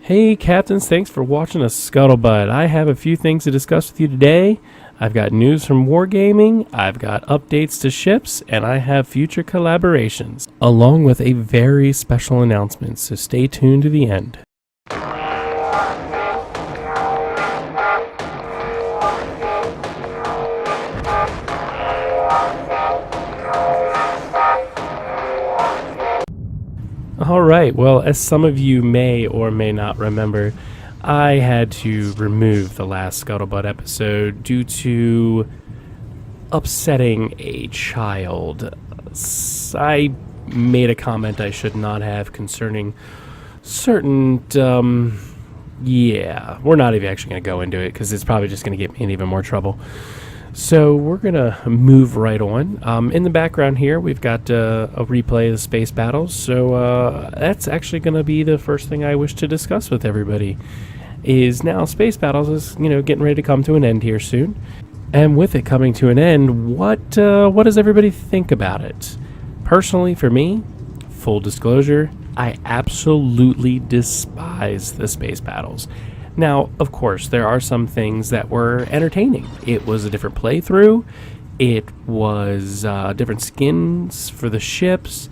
Hey Captains, thanks for watching us Scuttlebutt. I have a few things to discuss with you today. I've got news from Wargaming, I've got updates to ships, and I have future collaborations, along with a very special announcement, so stay tuned to the end. Alright, well, as some of you may or may not remember, I had to remove the last Scuttlebutt episode due to upsetting a child. I made a comment I should not have concerning certain, yeah, we're not even actually going to go into it because it's probably just going to get me in even more trouble. So we're going to move right on. In the background here, we've got a replay of the space battles. So that's actually going to be the first thing I wish to discuss with everybody. Is now space battles is, getting ready to come to an end here soon. And with it coming to an end, what does everybody think about it? Personally, for me, full disclosure, I absolutely despise the space battles. Now, of course, there are some things that were entertaining. It was a different playthrough. It was different skins for the ships.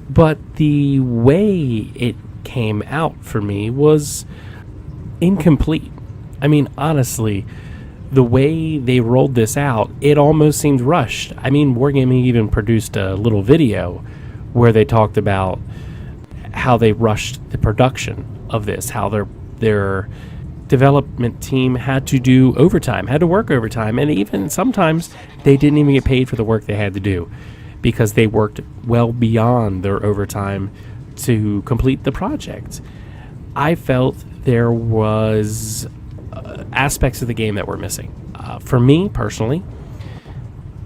But the way it came out for me was incomplete. I mean, honestly, the way they rolled this out, it almost seemed rushed. I mean, Wargaming even produced a little video where they talked about how they rushed the production of this, how their development team had to work overtime, and even sometimes they didn't even get paid for the work they had to do because they worked well beyond their overtime to complete the project. I felt there was aspects of the game that were missing. For me, personally,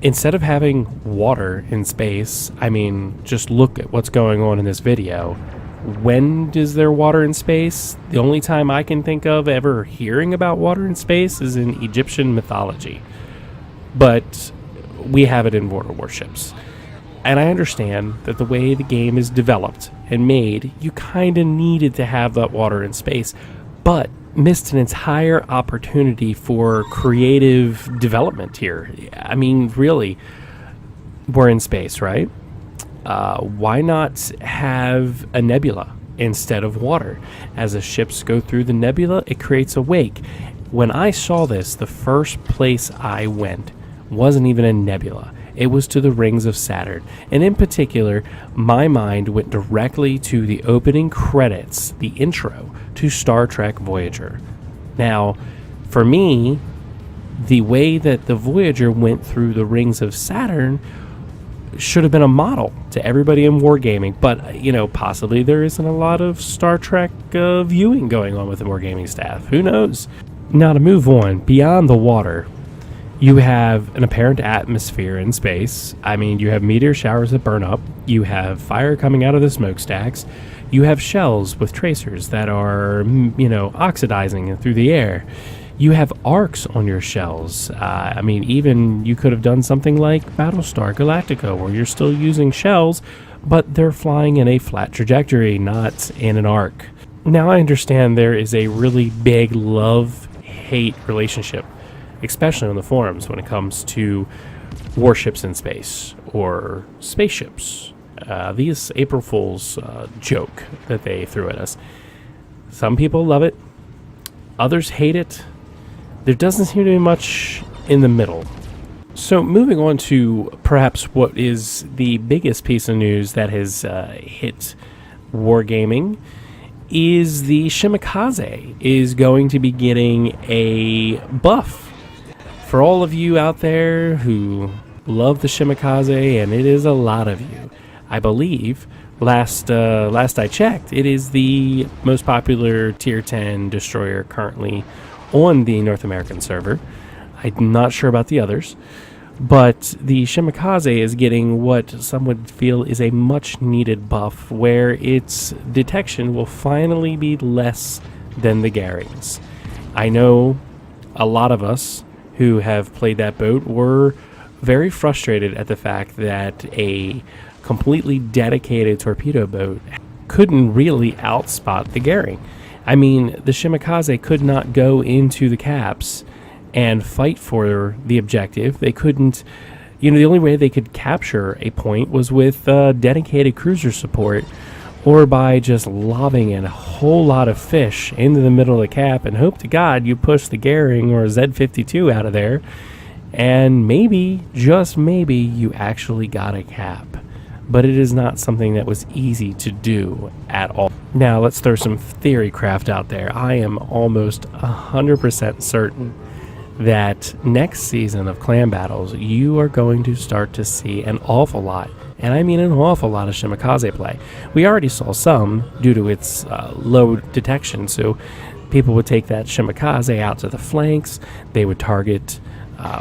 instead of having water in space, I mean, just look at what's going on in this video. When is there water in space? The only time I can think of ever hearing about water in space is in Egyptian mythology. But we have it in warships. And I understand that the way the game is developed and made, you kind of needed to have that water in space, but missed an entire opportunity for creative development here. I mean, really, we're in space, right? Why not have a nebula instead of water? As the ships go through the nebula, it creates a wake. When I saw this, the first place I went wasn't even a nebula. It was to the rings of Saturn. And in particular, my mind went directly to the opening credits, the intro to Star Trek Voyager. Now, for me, the way that the Voyager went through the rings of Saturn should have been a model to everybody in Wargaming, but possibly there isn't a lot of Star Trek viewing going on with the Wargaming staff. Who knows? Now, to move on, beyond the water, you have an apparent atmosphere in space. I mean, you have meteor showers that burn up. You have fire coming out of the smokestacks. You have shells with tracers that are, oxidizing through the air. You have arcs on your shells. I mean, even you could have done something like Battlestar Galactica, where you're still using shells, but they're flying in a flat trajectory, not in an arc. Now, I understand there is a really big love-hate relationship, especially on the forums, when it comes to warships in space or spaceships. These April Fool's joke that they threw at us. Some people love it. Others hate it. There doesn't seem to be much in the middle. So moving on to perhaps what is the biggest piece of news that has hit Wargaming is the Shimikaze is going to be getting a buff. For all of you out there who love the Shimikaze, and it is a lot of you, I believe, last I checked, it is the most popular Tier 10 destroyer currently on the North American server. I'm not sure about the others, but the Shimikaze is getting what some would feel is a much needed buff, where its detection will finally be less than the Garings. I know a lot of us who have played that boat were very frustrated at the fact that a completely dedicated torpedo boat couldn't really outspot the Garing. I mean, the Shimikaze could not go into the caps and fight for the objective. They couldn't, the only way they could capture a point was with dedicated cruiser support, or by just lobbing a whole lot of fish into the middle of the cap and hope to God you push the Goering or Z-52 out of there, and maybe, just maybe, you actually got a cap. But it is not something that was easy to do at all. Now, let's throw some theory craft out there. I am almost 100% certain that next season of clan battles, you are going to start to see an awful lot, and I mean an awful lot, of Shimikaze play. We already saw some due to its low detection, so people would take that Shimikaze out to the flanks, they would target,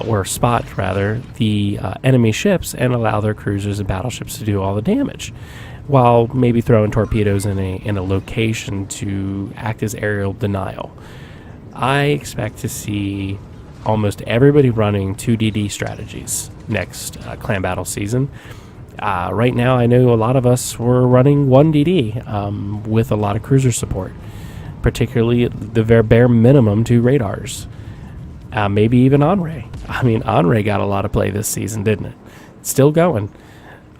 or spot rather, the enemy ships and allow their cruisers and battleships to do all the damage, while maybe throwing torpedoes in a location to act as aerial denial. I expect to see almost everybody running 2DD strategies next clan battle season. Right now, I know a lot of us were running 1DD with a lot of cruiser support, particularly the bare minimum 2 radars. Maybe even Onray. I mean, Onray got a lot of play this season, didn't it? It's still going.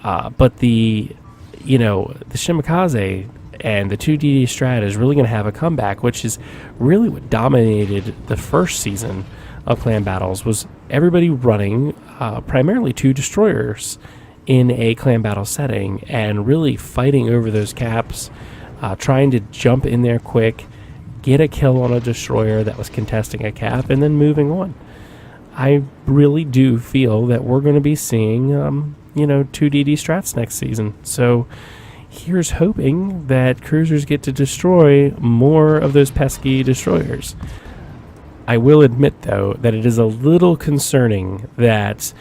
But the Shimikaze and the 2DD strat is really going to have a comeback, which is really what dominated the first season of clan battles, was everybody running primarily 2 destroyers in a clan battle setting and really fighting over those caps, trying to jump in there quick, get a kill on a destroyer that was contesting a cap, and then moving on. I really do feel that we're going to be seeing 2DD strats next season. So here's hoping that cruisers get to destroy more of those pesky destroyers. I will admit, though, that it is a little concerning that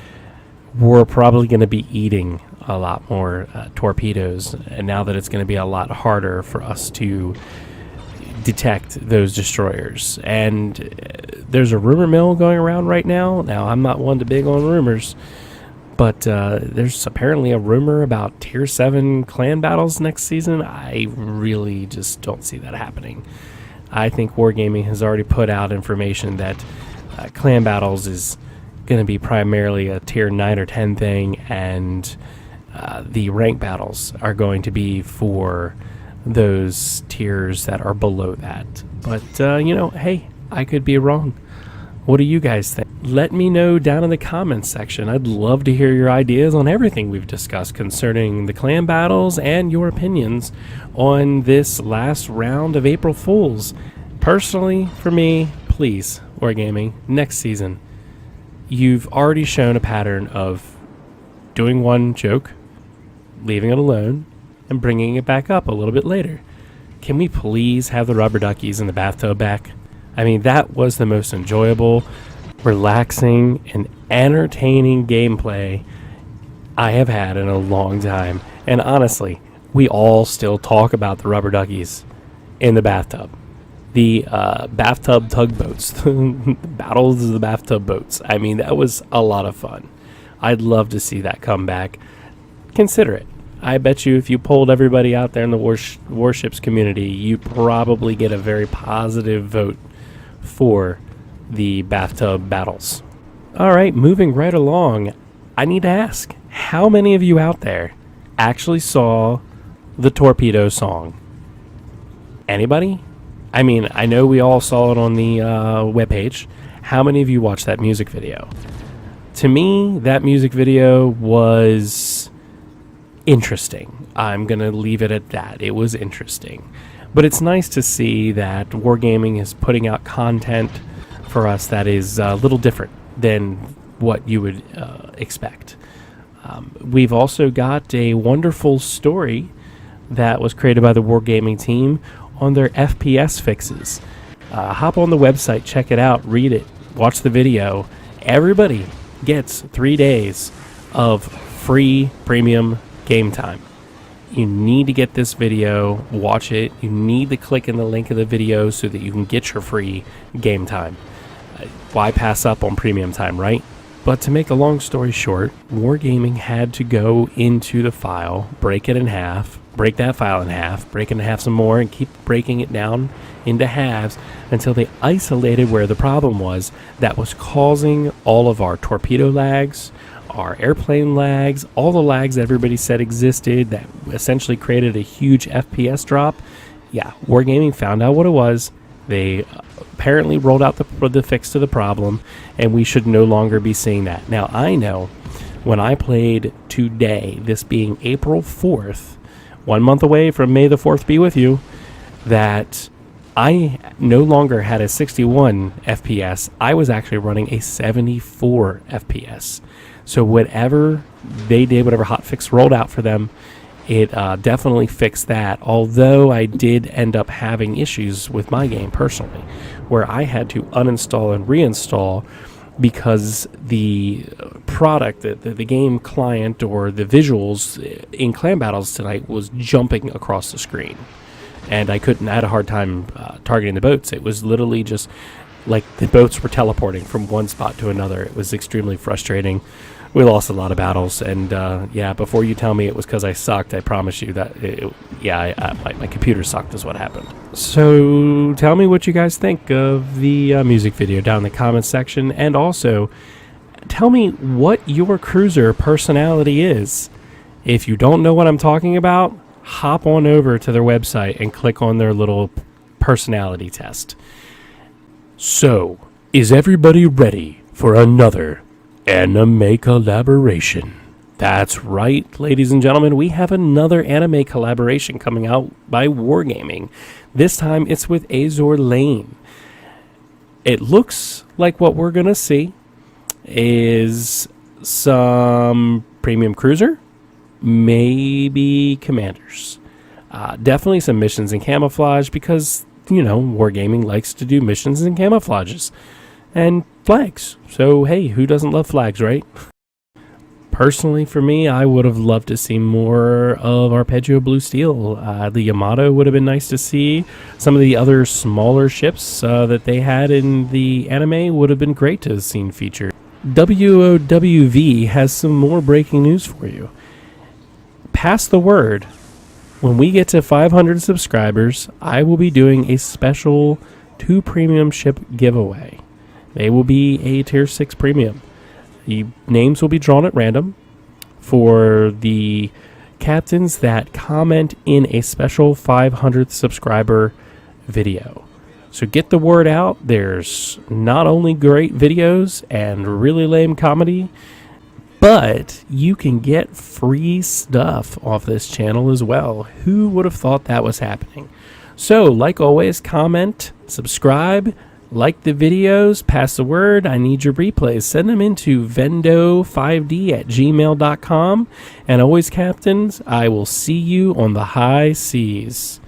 we're probably going to be eating a lot more torpedoes, and now that it's going to be a lot harder for us to detect those destroyers. And there's a rumor mill going around right now. Now, I'm not one to big on rumors, but there's apparently a rumor about Tier 7 clan battles next season. I really just don't see that happening. I think Wargaming has already put out information that clan battles is going to be primarily a Tier 9 or 10 thing, and the rank battles are going to be for those tiers that are below that. But, hey, I could be wrong. What do you guys think? Let me know down in the comments section. I'd love to hear your ideas on everything we've discussed concerning the clan battles and your opinions on this last round of April Fools. Personally, for me, please, Wargaming, next season, you've already shown a pattern of doing one joke, leaving it alone, and bringing it back up a little bit later. Can we please have the rubber duckies in the bathtub back? I mean, that was the most enjoyable, relaxing, and entertaining gameplay I have had in a long time. And honestly, we all still talk about the rubber duckies in the bathtub. The bathtub tugboats, the battles of the bathtub boats. I mean, that was a lot of fun. I'd love to see that come back. Consider it. I bet you if you polled everybody out there in the Warships community, you probably get a very positive vote for the bathtub battles. All right, moving right along, I need to ask, how many of you out there actually saw the torpedo song? Anybody? I mean, I know we all saw it on the webpage. How many of you watched that music video? To me, that music video was interesting. I'm going to leave it at that. It was interesting. But it's nice to see that Wargaming is putting out content for us that is a little different than what you would expect. We've also got a wonderful story that was created by the Wargaming team on their FPS fixes. Hop on the website, check it out, read it, watch the video. Everybody gets 3 days of free premium game time. You need to get this video, watch it. You need to click in the link of the video so that you can get your free game time. Why pass up on premium time, right? But to make a long story short, Wargaming had to go into the file, break it in half, break that file in half, break it in half some more, and keep breaking it down into halves until they isolated where the problem was that was causing all of our torpedo lags, our airplane lags, all the lags that everybody said existed that essentially created a huge FPS drop. Yeah, Wargaming found out what it was. They apparently rolled out the fix to the problem, and we should no longer be seeing that. Now, I know when I played today, this being April 4th, 1 month away from May the 4th be with you, that I no longer had a 61 FPS. I was actually running a 74 FPS. So whatever they did, whatever hotfix rolled out for them, it definitely fixed that. Although I did end up having issues with my game personally, where I had to uninstall and reinstall because the product, the game client or the visuals in clan battles tonight was jumping across the screen. And I had a hard time targeting the boats. It was literally just like the boats were teleporting from one spot to another. It was extremely frustrating. We lost a lot of battles, and before you tell me it was because I sucked, I promise you that, my computer sucked is what happened. So tell me what you guys think of the music video down in the comments section, and also tell me what your cruiser personality is. If you don't know what I'm talking about, hop on over to their website and click on their little personality test. So, is everybody ready for another anime collaboration? That's right, ladies and gentlemen, we have another anime collaboration coming out by Wargaming. This time it's with Azur Lane. It looks like what we're going to see is some premium cruiser, maybe commanders. Definitely some missions and camouflage because, Wargaming likes to do missions and camouflages. And flags. So, hey, who doesn't love flags, right? Personally, for me, I would have loved to see more of Arpeggio Blue Steel. The Yamato would have been nice to see. Some of the other smaller ships that they had in the anime would have been great to have seen featured. WOWV has some more breaking news for you. Pass the word. When we get to 500 subscribers, I will be doing a special 2 premium ship giveaway. They will be a tier 6 premium. The names will be drawn at random for the captains that comment in a special 500th subscriber video. So get the word out. There's not only great videos and really lame comedy, but you can get free stuff off this channel as well. Who would have thought that was happening? So, like always, comment, subscribe, like the videos, pass the word. I need your replays. Send them into vendow5d@gmail.com. And always, captains, I will see you on the high seas.